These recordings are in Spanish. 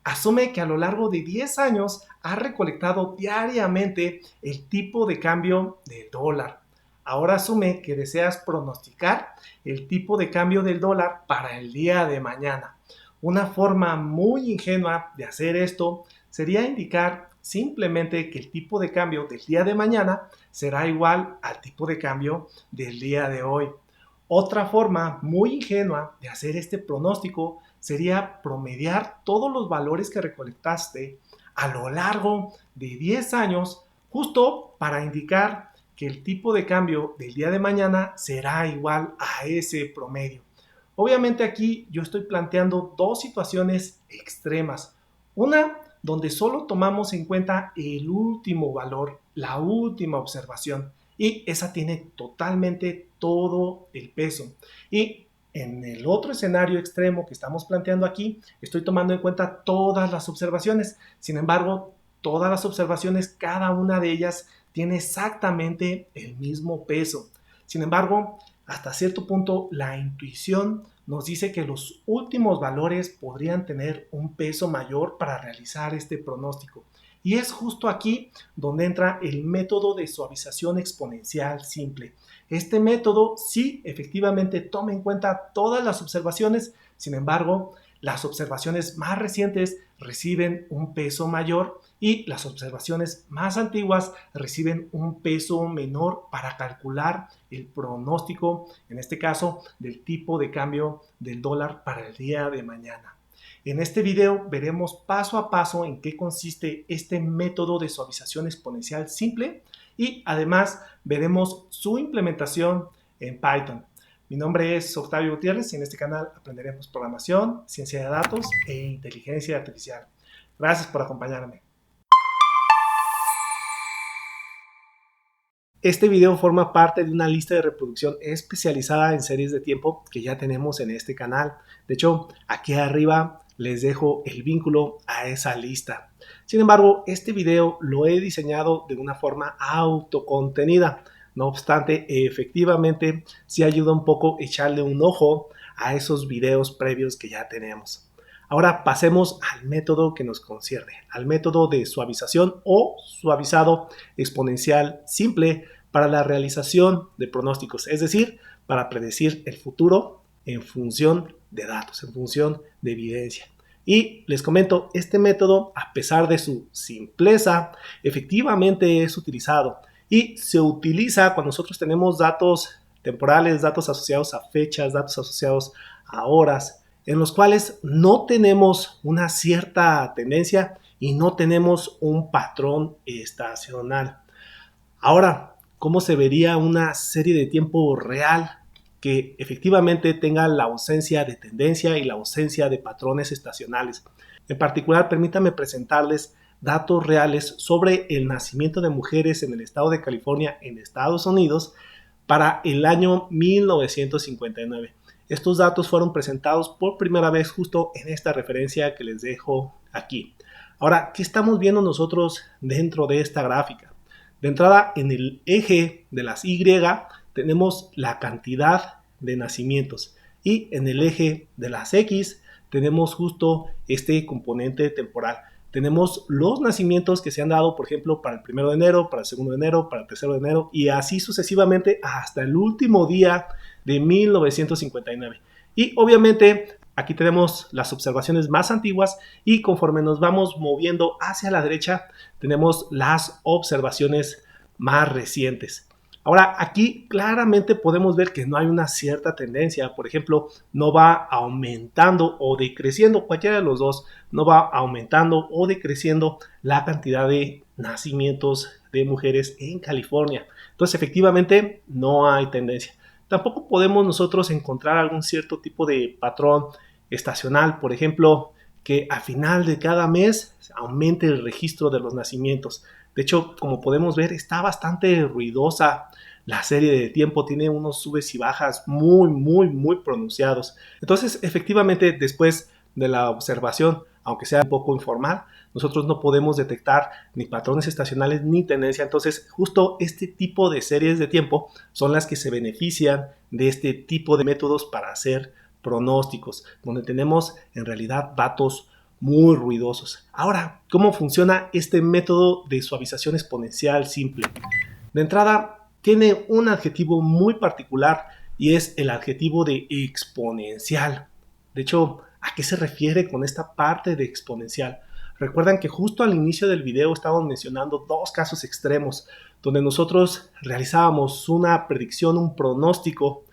Asume que a lo largo de 10 años has recolectado diariamente el tipo de cambio del dólar. Ahora asume que deseas pronosticar el tipo de cambio del dólar para el día de mañana. Una forma muy ingenua de hacer esto sería indicar simplemente que el tipo de cambio del día de mañana será igual al tipo de cambio del día de hoy. Otra forma muy ingenua de hacer este pronóstico sería promediar todos los valores que recolectaste a lo largo de 10 años, justo para indicar que el tipo de cambio del día de mañana será igual a ese promedio. Obviamente aquí yo estoy planteando dos situaciones extremas. Una donde solo tomamos en cuenta el último valor, la última observación, y esa tiene totalmente todo el peso. Y en el otro escenario extremo que estamos planteando aquí, estoy tomando en cuenta todas las observaciones. Sin embargo, todas las observaciones, cada una de ellas tiene exactamente el mismo peso. Sin embargo, hasta cierto punto, la intuición nos dice que los últimos valores podrían tener un peso mayor para realizar este pronóstico. Y es justo aquí donde entra el método de suavización exponencial simple. Este método sí efectivamente toma en cuenta todas las observaciones, sin embargo, las observaciones más recientes reciben un peso mayor y las observaciones más antiguas reciben un peso menor para calcular el pronóstico, en este caso, del tipo de cambio del dólar para el día de mañana. En este video veremos paso a paso en qué consiste este método de suavización exponencial simple y además veremos su implementación en Python. Mi nombre es Octavio Gutiérrez y en este canal aprenderemos programación, ciencia de datos e inteligencia artificial. Gracias por acompañarme. Este video forma parte de una lista de reproducción especializada en series de tiempo que ya tenemos en este canal. De hecho, aquí arriba les dejo el vínculo a esa lista. Sin embargo, este video lo he diseñado de una forma autocontenida. No obstante, efectivamente, sí ayuda un poco echarle un ojo a esos videos previos que ya tenemos. Ahora pasemos al método que nos concierne, al método de suavización o suavizado exponencial simple para la realización de pronósticos, es decir, para predecir el futuro en función de datos, en función de evidencia. Y les comento, este método, a pesar de su simpleza, efectivamente es utilizado y se utiliza cuando nosotros tenemos datos temporales, datos asociados a fechas, datos asociados a horas, en los cuales no tenemos una cierta tendencia y no tenemos un patrón estacional. Ahora, ¿cómo se vería una serie de tiempo real que efectivamente tenga la ausencia de tendencia y la ausencia de patrones estacionales? En particular, permítanme presentarles datos reales sobre el nacimiento de mujeres en el estado de California, en Estados Unidos, para el año 1959. Estos datos fueron presentados por primera vez justo en esta referencia que les dejo aquí. Ahora, ¿qué estamos viendo nosotros dentro de esta gráfica? De entrada, en el eje de las Y tenemos la cantidad de nacimientos y en el eje de las X tenemos justo este componente temporal. Tenemos los nacimientos que se han dado, por ejemplo, para el 1 de enero, para el 2 de enero, para el 3 de enero y así sucesivamente hasta el último día de 1959. Y obviamente aquí tenemos las observaciones más antiguas y conforme nos vamos moviendo hacia la derecha tenemos las observaciones más recientes. Ahora, aquí claramente podemos ver que no hay una cierta tendencia. Por ejemplo, no va aumentando o decreciendo, cualquiera de los dos, no va aumentando o decreciendo la cantidad de nacimientos de mujeres en California. Entonces, efectivamente, no hay tendencia. Tampoco podemos nosotros encontrar algún cierto tipo de patrón estacional, por ejemplo, que a final de cada mes aumente el registro de los nacimientos. De hecho, como podemos ver, está bastante ruidosa la serie de tiempo, tiene unos subes y bajas muy pronunciados. Entonces, efectivamente, después de la observación, aunque sea un poco informal, nosotros no podemos detectar ni patrones estacionales ni tendencia. Entonces, justo este tipo de series de tiempo son las que se benefician de este tipo de métodos para hacer pronósticos, donde tenemos en realidad datos muy ruidosos. Ahora, ¿cómo funciona este método de suavización exponencial simple? De entrada, tiene un adjetivo muy particular y es el adjetivo de exponencial. De hecho, ¿a qué se refiere con esta parte de exponencial? Recuerdan que justo al inicio del video estábamos mencionando dos casos extremos donde nosotros realizábamos una predicción, un pronóstico,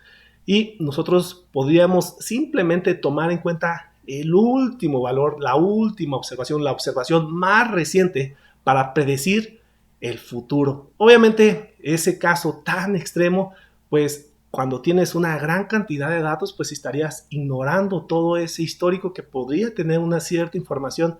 y nosotros podríamos simplemente tomar en cuenta el último valor, la última observación, la observación más reciente para predecir el futuro. Obviamente, ese caso tan extremo, pues cuando tienes una gran cantidad de datos, pues estarías ignorando todo ese histórico que podría tener una cierta información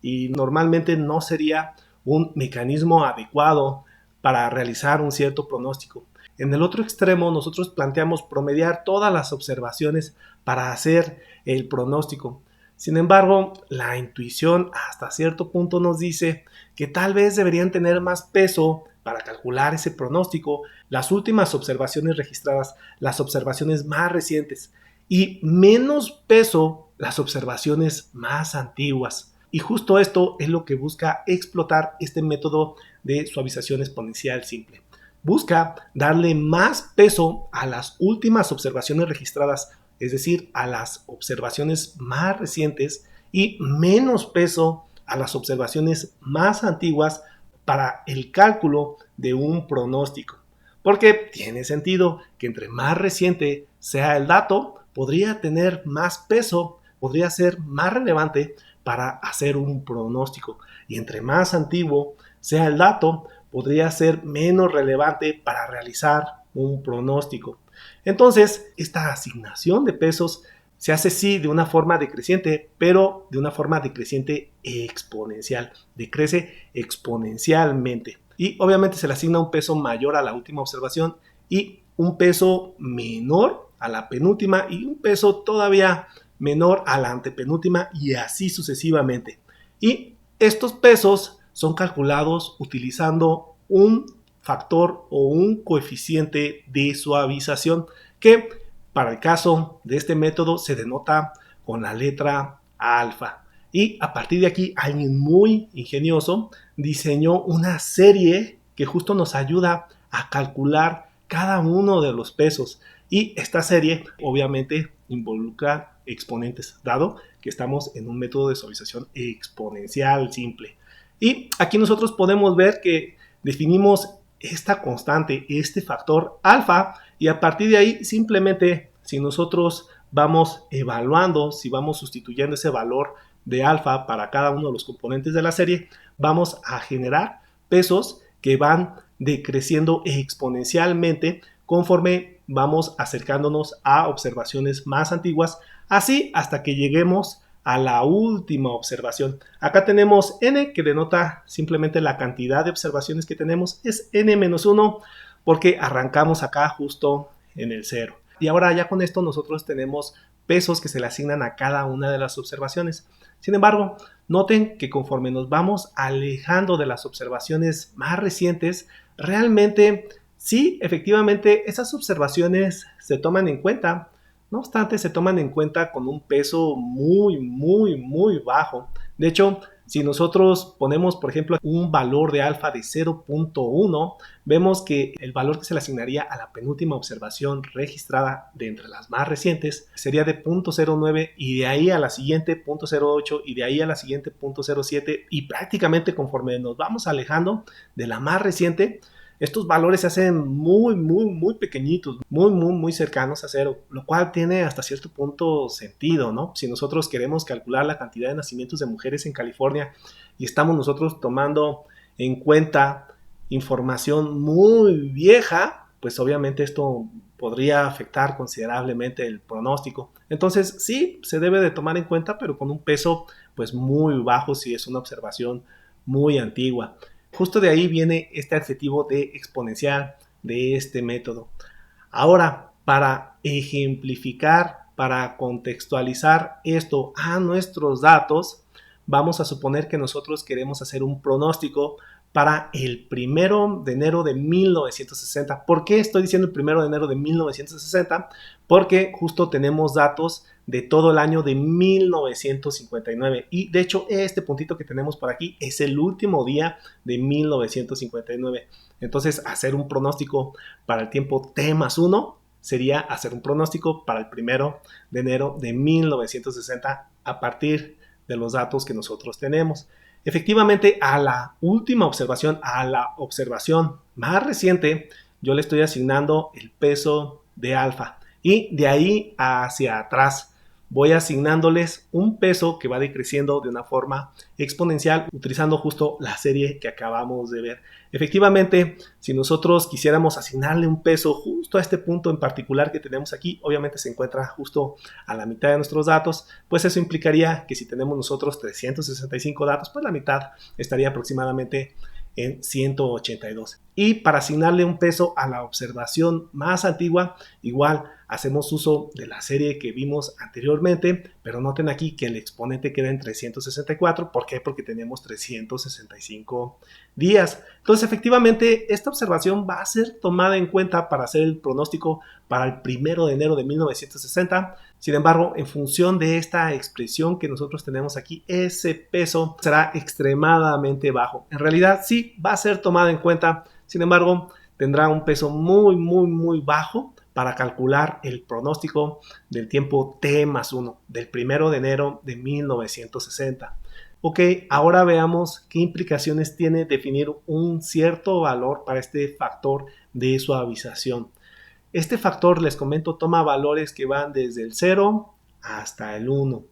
y normalmente no sería un mecanismo adecuado para realizar un cierto pronóstico. En el otro extremo, nosotros planteamos promediar todas las observaciones para hacer el pronóstico. Sin embargo, la intuición hasta cierto punto nos dice que tal vez deberían tener más peso para calcular ese pronóstico las últimas observaciones registradas, las observaciones más recientes, y menos peso las observaciones más antiguas. Y justo esto es lo que busca explotar este método de suavización exponencial simple. Busca darle más peso a las últimas observaciones registradas, es decir, a las observaciones más recientes, y menos peso a las observaciones más antiguas para el cálculo de un pronóstico. Porque tiene sentido que entre más reciente sea el dato, podría tener más peso, podría ser más relevante para hacer un pronóstico. Y entre más antiguo sea el dato, podría ser menos relevante para realizar un pronóstico. Entonces, esta asignación de pesos se hace sí de una forma decreciente, pero de una forma decreciente exponencial. Decrece exponencialmente. Y obviamente se le asigna un peso mayor a la última observación y un peso menor a la penúltima y un peso todavía menor a la antepenúltima y así sucesivamente. Y estos pesos son calculados utilizando un factor o un coeficiente de suavización que para el caso de este método se denota con la letra alfa. Y a partir de aquí alguien muy ingenioso diseñó una serie que justo nos ayuda a calcular cada uno de los pesos. Y esta serie obviamente involucra exponentes, dado que estamos en un método de suavización exponencial simple. Y aquí nosotros podemos ver que definimos esta constante, este factor alfa, y a partir de ahí simplemente si nosotros vamos evaluando, si vamos sustituyendo ese valor de alfa para cada uno de los componentes de la serie, vamos a generar pesos que van decreciendo exponencialmente conforme vamos acercándonos a observaciones más antiguas, así hasta que lleguemos a la última observación. Acá tenemos n, que denota simplemente la cantidad de observaciones que tenemos, es n-1 porque arrancamos acá justo en el 0. Y ahora ya con esto nosotros tenemos pesos que se le asignan a cada una de las observaciones. Sin embargo, noten que conforme nos vamos alejando de las observaciones más recientes, realmente sí, efectivamente, esas observaciones se toman en cuenta. No obstante, se toman en cuenta con un peso muy bajo. De hecho, si nosotros ponemos, por ejemplo, un valor de alfa de 0.1, vemos que el valor que se le asignaría a la penúltima observación registrada de entre las más recientes sería de 0.09 y de ahí a la siguiente 0.08 y de ahí a la siguiente 0.07 y prácticamente conforme nos vamos alejando de la más reciente, estos valores se hacen muy pequeñitos, muy cercanos a 0, lo cual tiene hasta cierto punto sentido, ¿no? Si nosotros queremos calcular la cantidad de nacimientos de mujeres en California y estamos nosotros tomando en cuenta información muy vieja, pues obviamente esto podría afectar considerablemente el pronóstico. Entonces sí, se debe de tomar en cuenta, pero con un peso pues muy bajo si es una observación muy antigua. Justo de ahí viene este adjetivo de exponencial de este método. Ahora, para ejemplificar, para contextualizar esto a nuestros datos, vamos a suponer que nosotros queremos hacer un pronóstico para el 1 de enero de 1960. ¿Por qué estoy diciendo el 1 de enero de 1960? Porque justo tenemos datos de todo el año de 1959. Y de hecho, este puntito que tenemos por aquí es el último día de 1959. Entonces, hacer un pronóstico para el tiempo T+1 sería hacer un pronóstico para el 1 de enero de 1960 a partir de los datos que nosotros tenemos. Efectivamente, a la última observación, a la observación más reciente, yo le estoy asignando el peso de alfa. Y de ahí hacia atrás voy asignándoles un peso que va decreciendo de una forma exponencial utilizando justo la serie que acabamos de ver. Efectivamente, si nosotros quisiéramos asignarle un peso justo a este punto en particular que tenemos aquí, obviamente se encuentra justo a la mitad de nuestros datos, pues eso implicaría que si tenemos nosotros 365 datos, pues la mitad estaría aproximadamente en 182. Y para asignarle un peso a la observación más antigua, igual hacemos uso de la serie que vimos anteriormente, pero noten aquí que el exponente queda en 364. ¿Por qué? Porque tenemos 365 días. Entonces, efectivamente, esta observación va a ser tomada en cuenta para hacer el pronóstico para el 1 de enero de 1960. Sin embargo, en función de esta expresión que nosotros tenemos aquí, ese peso será extremadamente bajo. En realidad, sí va a ser tomada en cuenta. Sin embargo, tendrá un peso muy bajo para calcular el pronóstico del tiempo T+1 del 1 de enero de 1960. Ok, ahora veamos qué implicaciones tiene definir un cierto valor para este factor de suavización. Este factor, les comento, toma valores que van desde el 0 hasta el 1.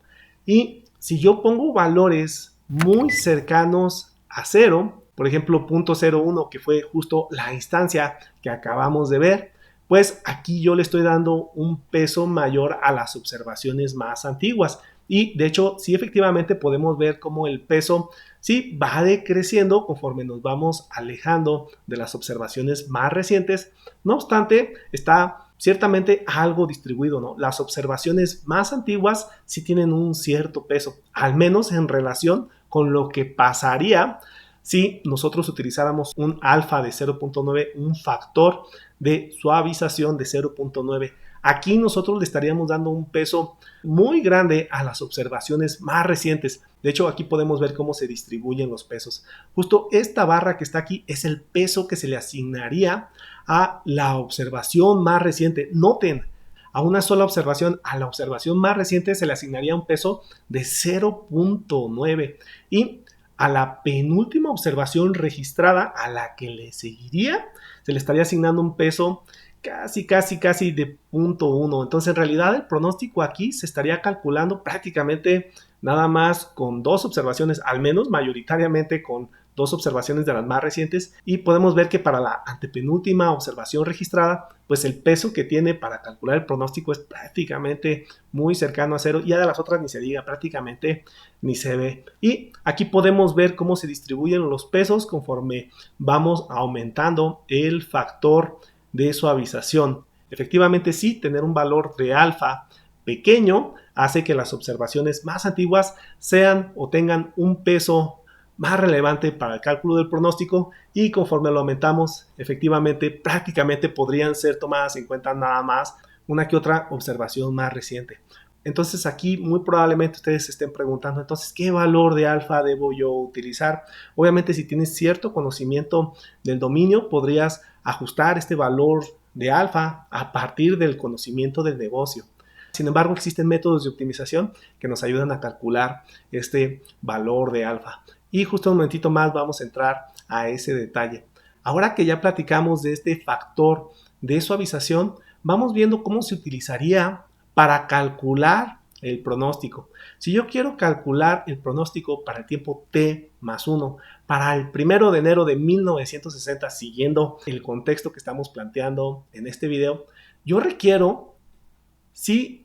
Y si yo pongo valores muy cercanos a 0, por ejemplo, 0.01, que fue justo la instancia que acabamos de ver, pues aquí yo le estoy dando un peso mayor a las observaciones más antiguas. Y de hecho, sí, efectivamente podemos ver cómo el peso sí va decreciendo conforme nos vamos alejando de las observaciones más recientes. No obstante, está ciertamente algo distribuido, ¿no? Las observaciones más antiguas sí tienen un cierto peso, al menos en relación con lo que pasaría si nosotros utilizáramos un alfa de 0.9, un factor de suavización de 0.9. Aquí nosotros le estaríamos dando un peso muy grande a las observaciones más recientes. De hecho, aquí podemos ver cómo se distribuyen los pesos. Justo esta barra que está aquí es el peso que se le asignaría a la observación más reciente. Noten, a una sola observación, a la observación más reciente se le asignaría un peso de 0.9 y a la penúltima observación registrada, a la que le seguiría, se le estaría asignando un peso casi de 0.1. Entonces, en realidad, el pronóstico aquí se estaría calculando prácticamente nada más con dos observaciones, al menos mayoritariamente con dos observaciones de las más recientes, y podemos ver que para la antepenúltima observación registrada, pues el peso que tiene para calcular el pronóstico es prácticamente muy cercano a 0, y ya de las otras ni se diga, prácticamente ni se ve. Y aquí podemos ver cómo se distribuyen los pesos conforme vamos aumentando el factor de suavización. Efectivamente, sí, tener un valor de alfa pequeño hace que las observaciones más antiguas sean o tengan un peso más relevante para el cálculo del pronóstico, y conforme lo aumentamos, efectivamente, prácticamente podrían ser tomadas en cuenta nada más una que otra observación más reciente. Entonces aquí muy probablemente ustedes se estén preguntando, entonces, ¿qué valor de alfa debo yo utilizar? Obviamente, si tienes cierto conocimiento del dominio, podrías ajustar este valor de alfa a partir del conocimiento del negocio. Sin embargo, existen métodos de optimización que nos ayudan a calcular este valor de alfa. Y justo un momentito más vamos a entrar a ese detalle. Ahora que ya platicamos de este factor de suavización, vamos viendo cómo se utilizaría para calcular el pronóstico. Si yo quiero calcular el pronóstico para el tiempo T+1, para el 1 de enero de 1960, siguiendo el contexto que estamos planteando en este video, yo requiero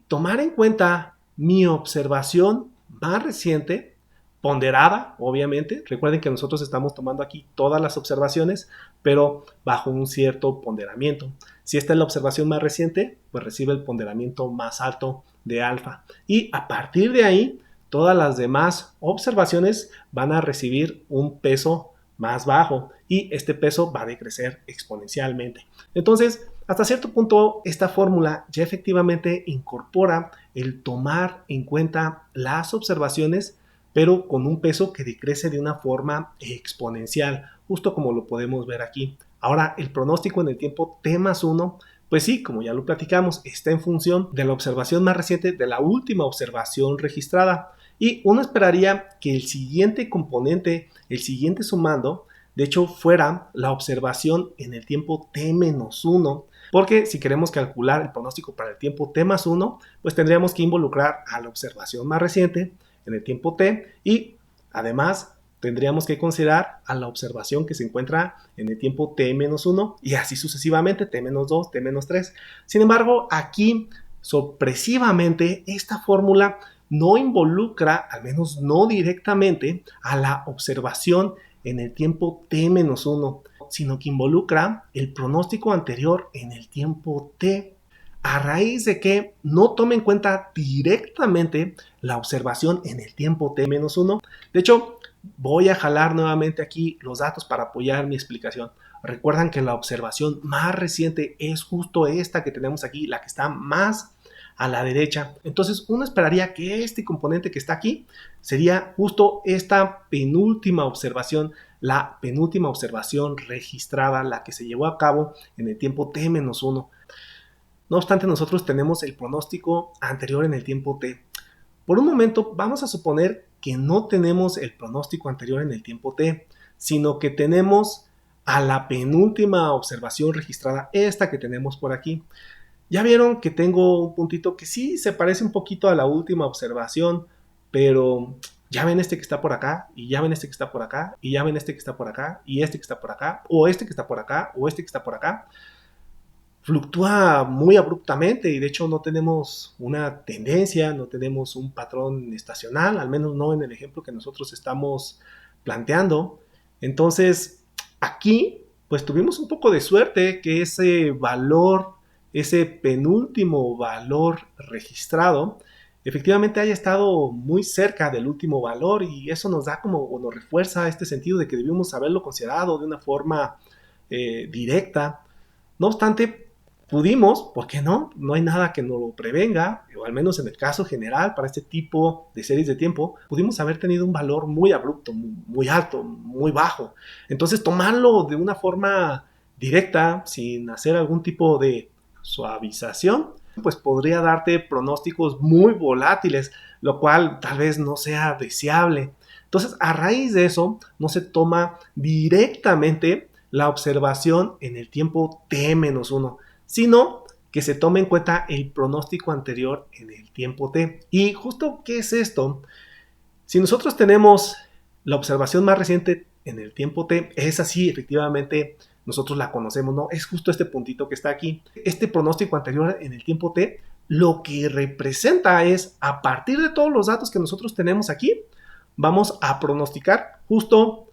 tomar en cuenta mi observación más reciente, ponderada, obviamente. Recuerden que nosotros estamos tomando aquí todas las observaciones, pero bajo un cierto ponderamiento. Si esta es la observación más reciente, pues recibe el ponderamiento más alto de alfa. Y a partir de ahí, todas las demás observaciones van a recibir un peso más bajo, y este peso va a decrecer exponencialmente. Entonces, Hasta cierto punto, esta fórmula ya efectivamente incorpora el tomar en cuenta las observaciones, pero con un peso que decrece de una forma exponencial, justo como lo podemos ver aquí. Ahora, el pronóstico en el tiempo t+1, pues sí, como ya lo platicamos, está en función de la observación más reciente, de la última observación registrada. Y uno esperaría que el siguiente componente, el siguiente sumando, de hecho fuera la observación en el tiempo t-1, porque si queremos calcular el pronóstico para el tiempo t+1, pues tendríamos que involucrar a la observación más reciente en el tiempo t y además tendríamos que considerar a la observación que se encuentra en el tiempo t-1 y así sucesivamente, t-2, t-3. Sin embargo, aquí sorpresivamente esta fórmula no involucra, al menos no directamente, a la observación en el tiempo t-1, sino que involucra el pronóstico anterior en el tiempo t, a raíz de que no tome en cuenta directamente la observación en el tiempo t-1. De hecho, voy a jalar nuevamente aquí los datos para apoyar mi explicación. Recuerdan que la observación más reciente es justo esta que tenemos aquí, la que está más a la derecha. Entonces uno esperaría que este componente que está aquí sería justo esta penúltima observación, la penúltima observación registrada, la que se llevó a cabo en el tiempo t-1. No obstante, nosotros tenemos el pronóstico anterior en el tiempo t. Por un momento vamos a suponer que no tenemos el pronóstico anterior en el tiempo t, sino que tenemos a la penúltima observación registrada, esta que tenemos por aquí. Ya vieron que tengo un puntito que sí se parece un poquito a la última observación, pero ya ven este que está por acá, y ya ven este que está por acá, y ya ven este que está por acá, y este que está por acá, o este que está por acá, o este que está por acá. Fluctúa muy abruptamente y de hecho no tenemos una tendencia, no tenemos un patrón estacional, al menos no en el ejemplo que nosotros estamos planteando. Entonces, aquí pues tuvimos un poco de suerte que ese valor, ese penúltimo valor registrado, efectivamente haya estado muy cerca del último valor y eso nos da como, o nos refuerza este sentido de que debimos haberlo considerado de una forma directa. No obstante, pudimos, ¿por qué no? No hay nada que nos lo prevenga, o al menos en el caso general, para este tipo de series de tiempo, pudimos haber tenido un valor muy abrupto, muy alto, muy bajo. Entonces, tomarlo de una forma directa, sin hacer algún tipo de suavización, pues podría darte pronósticos muy volátiles, lo cual tal vez no sea deseable. Entonces, a raíz de eso, no se toma directamente la observación en el tiempo t-1, sino que se tome en cuenta el pronóstico anterior en el tiempo t. Y justo, ¿qué es esto? Si nosotros tenemos la observación más reciente en el tiempo t, es así, efectivamente, nosotros la conocemos, ¿no? Es justo este puntito que está aquí. Este pronóstico anterior en el tiempo t, lo que representa es, a partir de todos los datos que nosotros tenemos aquí, vamos a pronosticar justo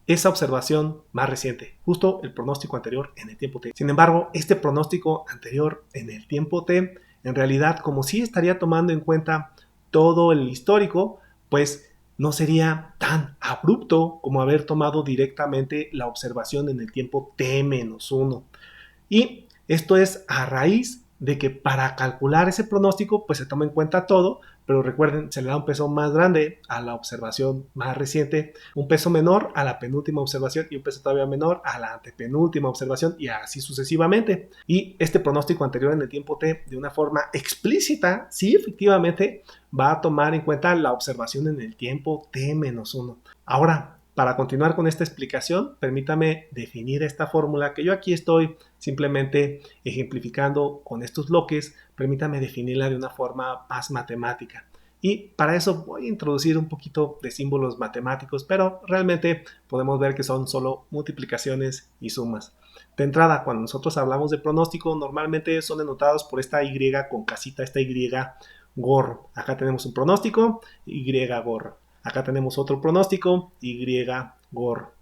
esa observación más reciente, justo el pronóstico anterior en el tiempo t. Sin embargo, este pronóstico anterior en el tiempo t, en realidad, como sí estaría tomando en cuenta todo el histórico, pues no sería tan abrupto como haber tomado directamente la observación en el tiempo t-1. Y esto es a raíz de que para calcular ese pronóstico pues se toma en cuenta todo, pero recuerden, se le da un peso más grande a la observación más reciente, un peso menor a la penúltima observación y un peso todavía menor a la antepenúltima observación y así sucesivamente. Y este pronóstico anterior en el tiempo t, de una forma explícita, sí efectivamente va a tomar en cuenta la observación en el tiempo t-1. Ahora, para continuar con esta explicación, permítame definir esta fórmula que yo aquí estoy simplemente ejemplificando con estos bloques. Permítame definirla de una forma más matemática. Y para eso voy a introducir un poquito de símbolos matemáticos, pero realmente podemos ver que son solo multiplicaciones y sumas. De entrada, cuando nosotros hablamos de pronóstico, normalmente son denotados por esta Y con casita, esta Y gorro. Acá tenemos un pronóstico, Y gorro. Acá tenemos otro pronóstico, Y gorro.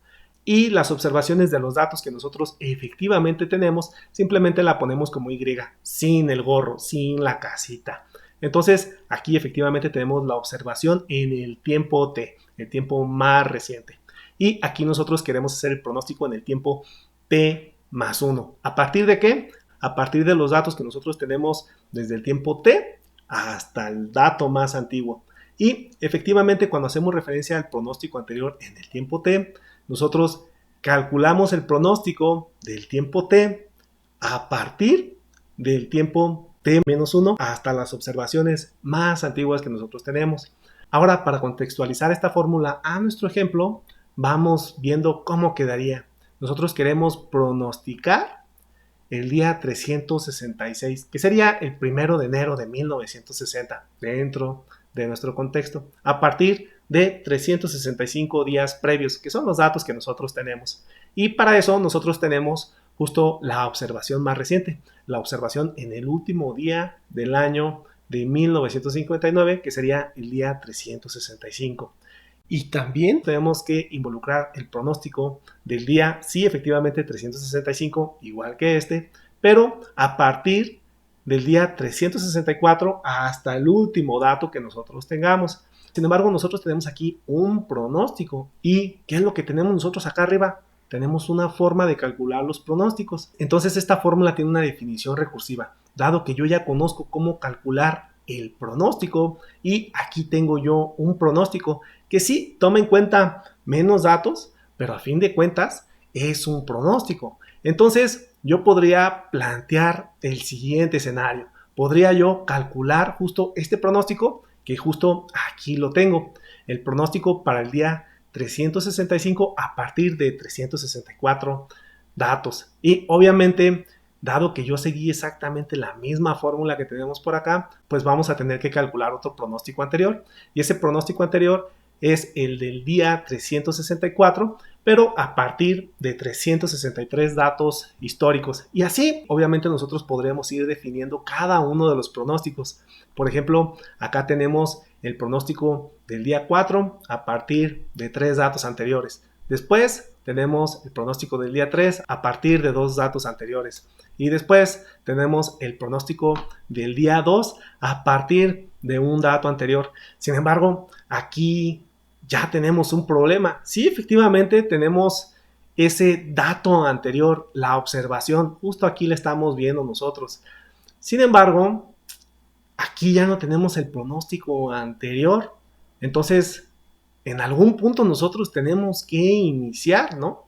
Y las observaciones de los datos que nosotros efectivamente tenemos, simplemente la ponemos como Y, sin el gorro, sin la casita. Entonces, aquí efectivamente tenemos la observación en el tiempo t, el tiempo más reciente. Y aquí nosotros queremos hacer el pronóstico en el tiempo t+1. ¿A partir de qué? a partir de los datos que nosotros tenemos desde el tiempo T hasta el dato más antiguo. Y efectivamente, cuando hacemos referencia al pronóstico anterior en el tiempo T, nosotros calculamos el pronóstico del tiempo T a partir del tiempo T-1 hasta las observaciones más antiguas que nosotros tenemos. Ahora, para contextualizar esta fórmula a nuestro ejemplo, vamos viendo cómo quedaría. Nosotros queremos pronosticar el día 366, que sería el 1 de enero de 1960, dentro de nuestro contexto, a partir de 365 días previos, que son los datos que nosotros tenemos. Y para eso nosotros tenemos justo la observación más reciente, la observación en el último día del año de 1959, que sería el día 365. Y también tenemos que involucrar el pronóstico del día, sí, efectivamente 365, igual que este, pero a partir del día 364 hasta el último dato que nosotros tengamos. Sin embargo, nosotros tenemos aquí un pronóstico. ¿Y qué es lo que tenemos nosotros acá arriba? Tenemos una forma de calcular los pronósticos. Entonces esta fórmula tiene una definición recursiva, dado que yo ya conozco cómo calcular el pronóstico y aquí tengo yo un pronóstico que sí toma en cuenta menos datos, pero a fin de cuentas es un pronóstico. Entonces yo podría plantear el siguiente escenario. Podría yo calcular justo este pronóstico, que justo aquí lo tengo. El pronóstico para el día 365 a partir de 364 datos. Y obviamente, dado que yo seguí exactamente la misma fórmula que tenemos por acá, pues vamos a tener que calcular otro pronóstico anterior. Y ese pronóstico anterior es el del día 364, pero a partir de 363 datos históricos. Y así, obviamente, nosotros podremos ir definiendo cada uno de los pronósticos. Por ejemplo, acá tenemos el pronóstico del día 4 a partir de 3 datos anteriores. Después tenemos el pronóstico del día 3 a partir de 2 datos anteriores. Y después tenemos el pronóstico del día 2 a partir de un dato anterior. Sin embargo, aquí ya tenemos un problema. Sí, efectivamente tenemos ese dato anterior, la observación, justo aquí la estamos viendo nosotros. Sin embargo, aquí ya no tenemos el pronóstico anterior. Entonces, en algún punto nosotros tenemos que iniciar, ¿no?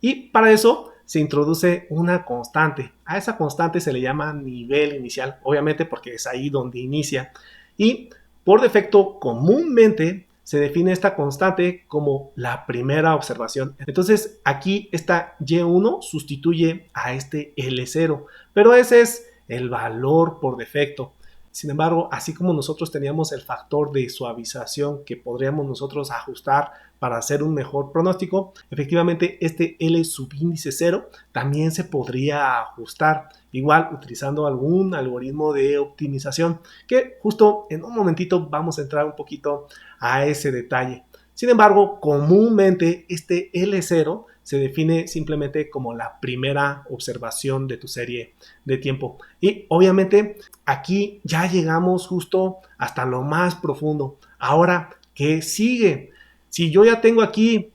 Y para eso se introduce una constante. A esa constante se le llama nivel inicial, obviamente porque es ahí donde inicia. Y por defecto, comúnmente se define esta constante como la primera observación. Entonces, aquí esta Y1 sustituye a este L0, pero ese es el valor por defecto. Sin embargo, así como nosotros teníamos el factor de suavización que podríamos nosotros ajustar para hacer un mejor pronóstico, efectivamente este L subíndice 0 también se podría ajustar, igual utilizando algún algoritmo de optimización, que justo en un momentito vamos a entrar un poquito a ese detalle. Sin embargo, comúnmente este L0 se define simplemente como la primera observación de tu serie de tiempo. Y obviamente aquí ya llegamos justo hasta lo más profundo. Ahora, ¿qué sigue? Si yo ya tengo aquí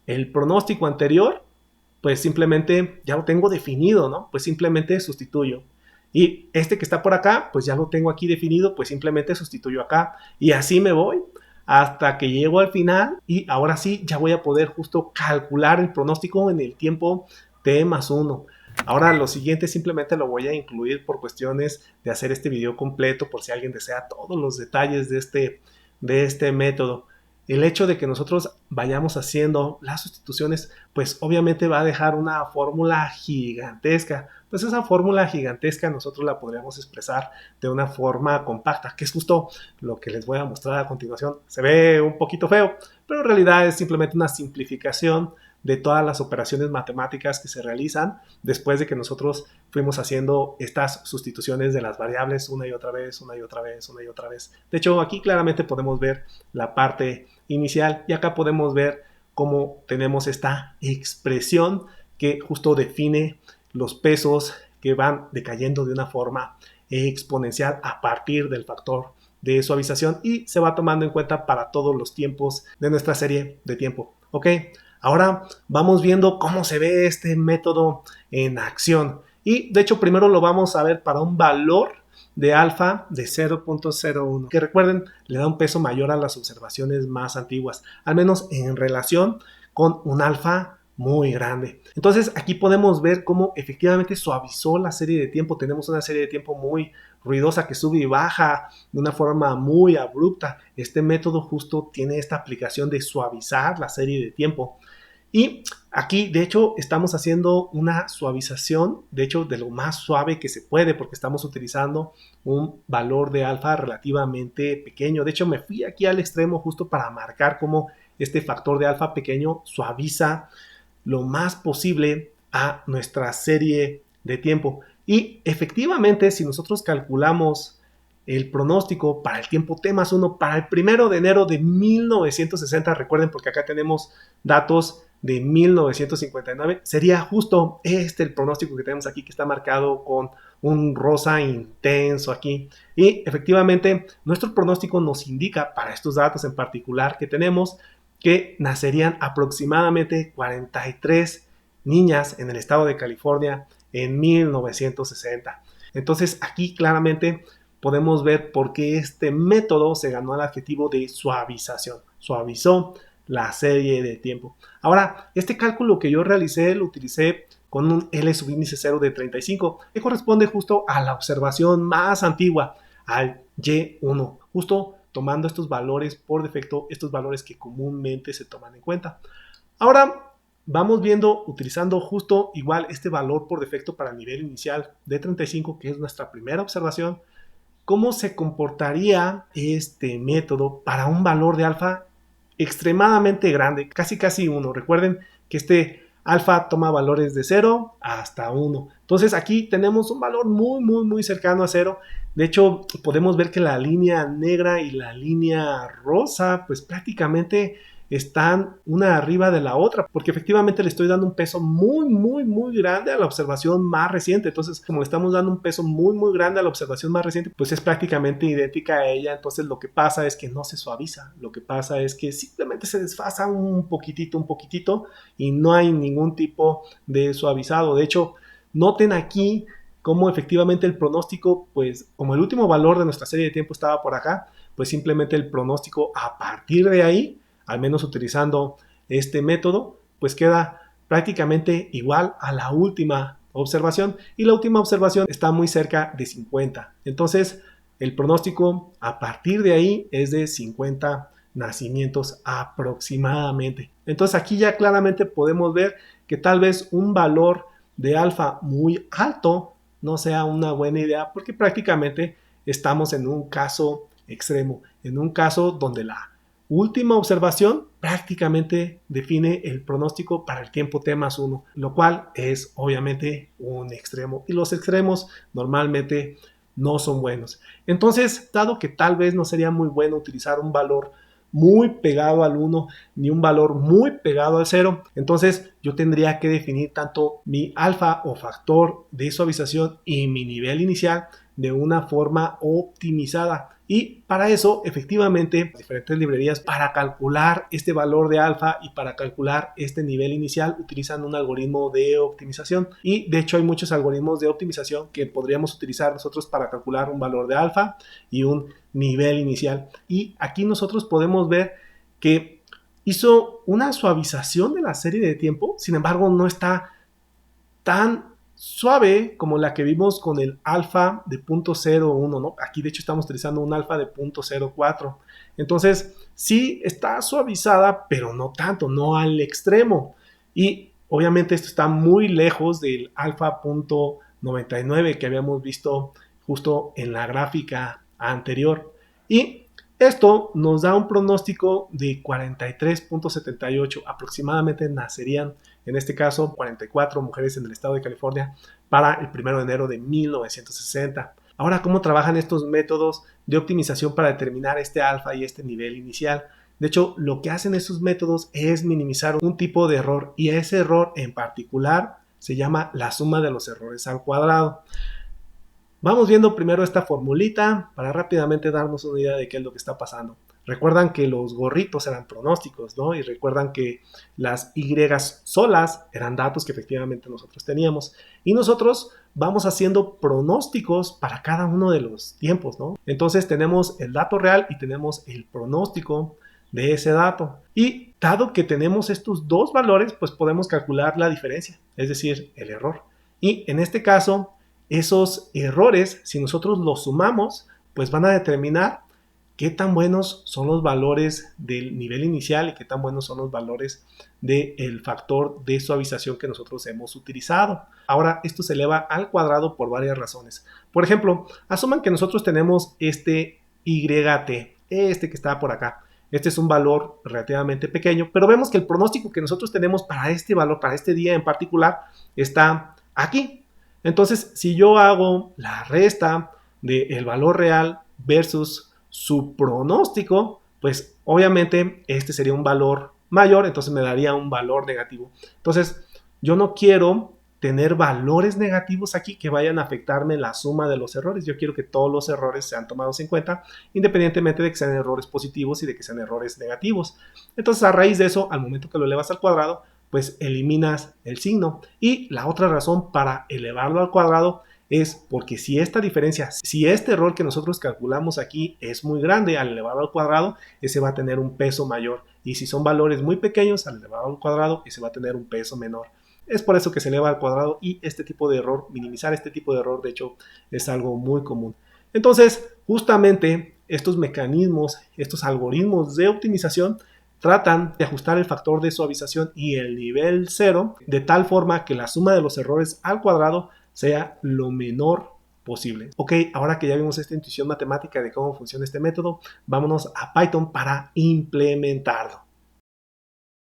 el pronóstico anterior, pues simplemente ya lo tengo definido, ¿no? Pues simplemente sustituyo. Y este que está por acá, pues ya lo tengo aquí definido, pues simplemente sustituyo acá. Y así me voy hasta que llego al final y ahora sí ya voy a poder justo calcular el pronóstico en el tiempo T+1. Ahora lo siguiente simplemente lo voy a incluir por cuestiones de hacer este video completo por si alguien desea todos los detalles de este método. El hecho de que nosotros vayamos haciendo las sustituciones, pues obviamente va a dejar una fórmula gigantesca. Pues esa fórmula gigantesca nosotros la podríamos expresar de una forma compacta, que es justo lo que les voy a mostrar a continuación. Se ve un poquito feo, pero en realidad es simplemente una simplificación de todas las operaciones matemáticas que se realizan después de que nosotros fuimos haciendo estas sustituciones de las variables una y otra vez, una y otra vez, una y otra vez. De hecho, aquí claramente podemos ver la parte inicial y acá podemos ver cómo tenemos esta expresión que justo define los pesos que van decayendo de una forma exponencial a partir del factor de suavización y se va tomando en cuenta para todos los tiempos de nuestra serie de tiempo. ¿Ok? Ahora vamos viendo cómo se ve este método en acción. Y de hecho primero lo vamos a ver para un valor de alfa de 0.01, que recuerden le da un peso mayor a las observaciones más antiguas, al menos en relación con un alfa muy grande. Entonces aquí podemos ver cómo efectivamente suavizó la serie de tiempo. Tenemos una serie de tiempo muy ruidosa que sube y baja de una forma muy abrupta. Este método justo tiene esta aplicación de suavizar la serie de tiempo. Y aquí, de hecho, estamos haciendo una suavización, de hecho, de lo más suave que se puede, porque estamos utilizando un valor de alfa relativamente pequeño. De hecho, me fui aquí al extremo justo para marcar cómo este factor de alfa pequeño suaviza lo más posible a nuestra serie de tiempo. Y efectivamente, si nosotros calculamos el pronóstico para el tiempo T+1 para el 1 de enero de 1960, recuerden porque acá tenemos datos de 1959, sería justo el pronóstico que tenemos aquí, que está marcado con un rosa intenso aquí. Y efectivamente, nuestro pronóstico nos indica para estos datos en particular que tenemos que nacerían aproximadamente 43 niñas en el estado de California en 1960. Entonces aquí claramente podemos ver por qué este método se ganó el adjetivo de suavización. Suavizó la serie de tiempo. Ahora, este cálculo que yo realicé lo utilicé con un L subíndice 0 de 35, que corresponde justo a la observación más antigua, al Y1, justo tomando estos valores por defecto, estos valores que comúnmente se toman en cuenta. Ahora vamos viendo, utilizando justo igual este valor por defecto para el nivel inicial de 35, que es nuestra primera observación, cómo se comportaría este método para un valor de alfa extremadamente grande, casi 1. Recuerden que este alfa toma valores de 0 hasta 1. Entonces aquí tenemos un valor muy cercano a 0. De hecho, podemos ver que la línea negra y la línea rosa pues prácticamente están una arriba de la otra, porque efectivamente le estoy dando un peso muy grande a la observación más reciente. Entonces, como le estamos dando un peso muy grande a la observación más reciente, pues es prácticamente idéntica a ella. Entonces, lo que pasa es que no se suaviza, lo que pasa es que simplemente se desfasa un poquitito y no hay ningún tipo de suavizado. De hecho, noten aquí cómo efectivamente el pronóstico, pues como el último valor de nuestra serie de tiempo estaba por acá, pues simplemente el pronóstico a partir de ahí, al menos utilizando este método, pues queda prácticamente igual a la última observación, y la última observación está muy cerca de 50. Entonces, el pronóstico a partir de ahí es de 50 nacimientos aproximadamente. Entonces, aquí ya claramente podemos ver que tal vez un valor de alfa muy alto no sea una buena idea, porque prácticamente estamos en un caso extremo, en un caso donde la última observación prácticamente define el pronóstico para el tiempo T+1, lo cual es obviamente un extremo, y los extremos normalmente no son buenos. Entonces, dado que tal vez no sería muy bueno utilizar un valor muy pegado al 1 ni un valor muy pegado al 0, entonces yo tendría que definir tanto mi alfa o factor de suavización y mi nivel inicial de una forma optimizada. Y para eso, efectivamente, diferentes librerías para calcular este valor de alfa y para calcular este nivel inicial utilizan un algoritmo de optimización. Y de hecho hay muchos algoritmos de optimización que podríamos utilizar nosotros para calcular un valor de alfa y un nivel inicial. Y aquí nosotros podemos ver que hizo una suavización de la serie de tiempo, sin embargo no está tan suave como la que vimos con el alfa de 0.01, ¿no? Aquí de hecho estamos utilizando un alfa de 0.04. Entonces, sí está suavizada, pero no tanto, no al extremo. Y obviamente esto está muy lejos del alfa 0.99 que habíamos visto justo en la gráfica anterior. Y esto nos da un pronóstico de 43.78. Aproximadamente nacerían, en este caso, 44 mujeres en el estado de California para el 1 de enero de 1960. Ahora, ¿cómo trabajan estos métodos de optimización para determinar este alfa y este nivel inicial? De hecho, lo que hacen estos métodos es minimizar un tipo de error, y ese error en particular se llama la suma de los errores al cuadrado. Vamos viendo primero esta formulita para rápidamente darnos una idea de qué es lo que está pasando. Recuerdan que los gorritos eran pronósticos, ¿no? Y recuerdan que las Y solas eran datos que efectivamente nosotros teníamos. Y nosotros vamos haciendo pronósticos para cada uno de los tiempos, ¿no? Entonces tenemos el dato real y tenemos el pronóstico de ese dato. Y dado que tenemos estos dos valores, pues podemos calcular la diferencia, es decir, el error. Y en este caso, esos errores, si nosotros los sumamos, pues van a determinar qué tan buenos son los valores del nivel inicial y qué tan buenos son los valores del factor de suavización que nosotros hemos utilizado. Ahora, esto se eleva al cuadrado por varias razones. Por ejemplo, asuman que nosotros tenemos este YT, este que está por acá. Este es un valor relativamente pequeño, pero vemos que el pronóstico que nosotros tenemos para este valor, para este día en particular, está aquí. Entonces, si yo hago la resta del valor real versus su pronóstico, pues obviamente este sería un valor mayor, entonces me daría un valor negativo. Entonces, yo no quiero tener valores negativos aquí que vayan a afectarme la suma de los errores. Yo quiero que todos los errores sean tomados en cuenta, independientemente de que sean errores positivos y de que sean errores negativos. Entonces, a raíz de eso, al momento que lo elevas al cuadrado, pues eliminas el signo. Y la otra razón para elevarlo al cuadrado es porque si esta diferencia, si este error que nosotros calculamos aquí es muy grande, al elevarlo al cuadrado, ese va a tener un peso mayor. Y si son valores muy pequeños, al elevarlo al cuadrado, ese va a tener un peso menor. Es por eso que se eleva al cuadrado y este tipo de error, minimizar este tipo de error, de hecho, es algo muy común. Entonces, justamente estos mecanismos, estos algoritmos de optimización tratan de ajustar el factor de suavización y el nivel 0 de tal forma que la suma de los errores al cuadrado sea lo menor posible. Ok, ahora que ya vimos esta intuición matemática de cómo funciona este método, vámonos a Python para implementarlo.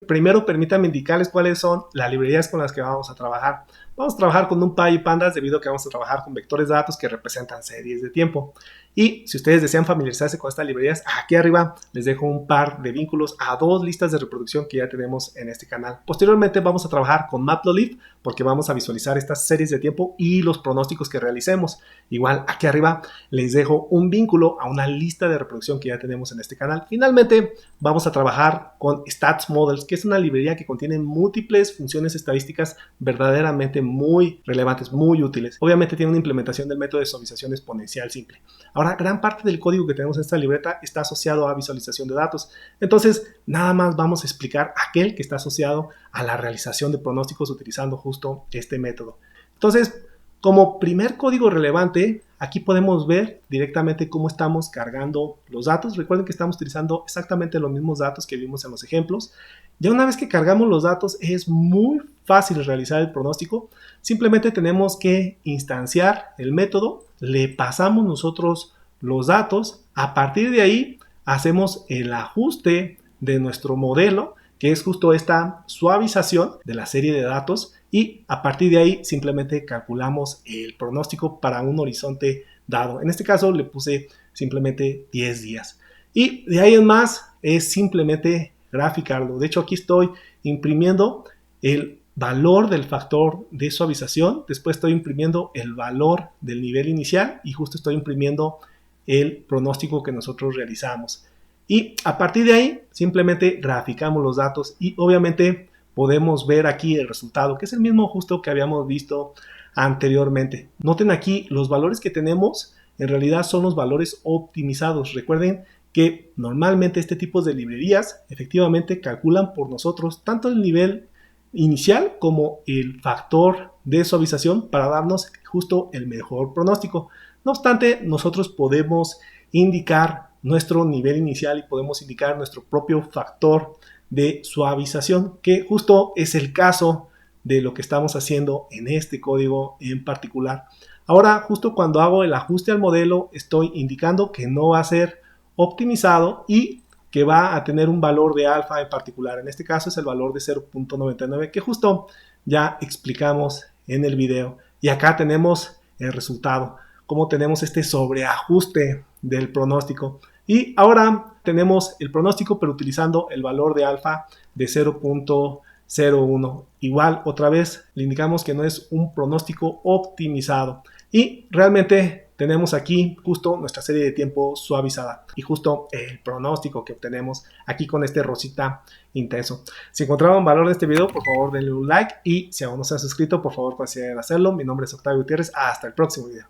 Primero, permítanme indicarles cuáles son las librerías con las que vamos a trabajar. Vamos a trabajar con NumPy y Pandas debido a que vamos a trabajar con vectores de datos que representan series de tiempo. Y si ustedes desean familiarizarse con estas librerías, aquí arriba les dejo un par de vínculos a dos listas de reproducción que ya tenemos en este canal. Posteriormente vamos a trabajar con Matplotlib porque vamos a visualizar estas series de tiempo y los pronósticos que realicemos. Igual aquí arriba les dejo un vínculo a una lista de reproducción que ya tenemos en este canal. Finalmente vamos a trabajar con StatsModels, que es una librería que contiene múltiples funciones estadísticas verdaderamente muy relevantes, muy útiles. Obviamente tiene una implementación del método de suavización exponencial simple. Ahora, gran parte del código que tenemos en esta libreta está asociado a visualización de datos. Entonces, nada más vamos a explicar aquel que está asociado a la realización de pronósticos utilizando justo este método. Entonces, como primer código relevante, aquí podemos ver directamente cómo estamos cargando los datos. Recuerden que estamos utilizando exactamente los mismos datos que vimos en los ejemplos. Ya una vez que cargamos los datos, es muy fácil realizar el pronóstico. Simplemente tenemos que instanciar el método, le pasamos nosotros los datos. A partir de ahí, hacemos el ajuste de nuestro modelo, que es justo esta suavización de la serie de datos, y a partir de ahí simplemente calculamos el pronóstico para un horizonte dado. En este caso le puse simplemente 10 días. Y de ahí en más es simplemente graficarlo. De hecho, aquí estoy imprimiendo el valor del factor de suavización, después estoy imprimiendo el valor del nivel inicial y justo estoy imprimiendo el pronóstico que nosotros realizamos. Y a partir de ahí simplemente graficamos los datos y obviamente podemos ver aquí el resultado, que es el mismo justo que habíamos visto anteriormente. Noten aquí los valores que tenemos en realidad son los valores optimizados. Recuerden que normalmente este tipo de librerías efectivamente calculan por nosotros tanto el nivel inicial como el factor de suavización para darnos justo el mejor pronóstico. No obstante, nosotros podemos indicar nuestro nivel inicial y podemos indicar nuestro propio factor de suavización, que justo es el caso de lo que estamos haciendo en este código en particular. Ahora, justo cuando hago el ajuste al modelo, estoy indicando que no va a ser optimizado y que va a tener un valor de alfa en particular. En este caso es el valor de 0.99, que justo ya explicamos en el video. Y acá tenemos el resultado, cómo tenemos este sobreajuste del pronóstico. Y ahora tenemos el pronóstico, pero utilizando el valor de alfa de 0.01. Igual, otra vez, le indicamos que no es un pronóstico optimizado. Y realmente tenemos aquí justo nuestra serie de tiempo suavizada y justo el pronóstico que obtenemos aquí con este rosita intenso. Si encontraron valor de este video, por favor denle un like y si aún no se han suscrito, por favor consideren hacerlo. Mi nombre es Octavio Gutiérrez. Hasta el próximo video.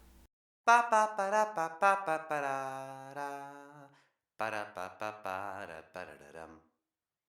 Pa pa para pa pa pa para ra. Para pa pa para parararam.